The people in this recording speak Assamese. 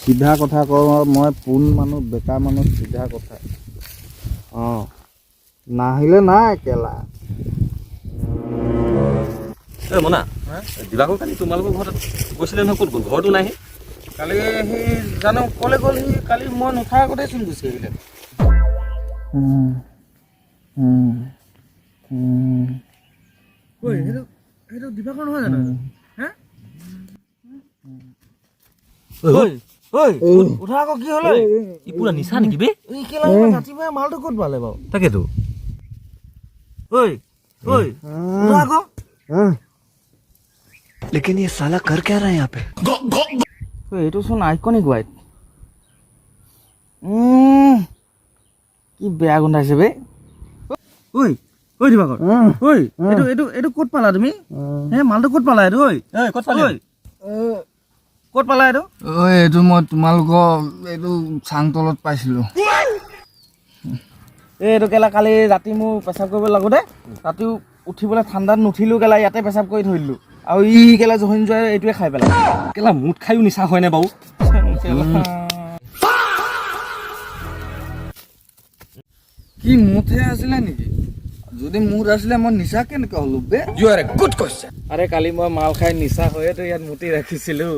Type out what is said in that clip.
চিধা কথা কওঁ মই পোন মানুহ বেকা মানুহ চিধা কথা নাহিলে নাই কেলা মনা দিবাকৰ কালি তোমালোকৰ ঘৰত গৈছিলে নহয় ক'ত গ'ল ঘৰটো নাই কালি সি জানো ক'লে গ'ল সি কালি মই নুঠাৰ আগতেচোন গুচি আহিলে সেইটো দিবাকৰ নহয় জানো উঠা আকৌ কি হ'লে ই পুৰা নিচা নেকি বে ৰাতিপুৱাই মালটো ক'ত পালে বাৰু তাকেতো উঠা আকৌ लेकिन ये साला कर क्या रहा है यहाँ पे এইটো চোন আইকনিক হোৱাইট কি বেয়া গোন্ধাইছে বে ঐ ঐ দিবাকৰ ঐ এইটো ক'ত পালা তুমি হে মালটো ক'ত পালা এইটো ক'ত পালি ক'ত পালা এইটো এইটো মই তোমালোকৰ এইটো চাং তলত পাইছিলোঁ এইটো কেলা কালি ৰাতি মোৰ পেচাব কৰিব লাগোতে ৰাতিও উঠিবলৈ ঠাণ্ডাত নুঠিলোঁ কেলা ইয়াতে পেচাব কৰি থৈ দিলোঁ আৰু ই কেলা জহনি যোৱাই এইটোৱে খাই পেলাই কেলা মুঠ খায়ো নিচা হয়নে বাৰু কি মুঠহে আছিলে নেকি যদি মুঠ আছিলে মই নিচা কেনেকৈ হ'লো বে আৰে কালি মই মাল খাই নিচা হৈয়েতো ইয়াত মুতি ৰাখিছিলোঁ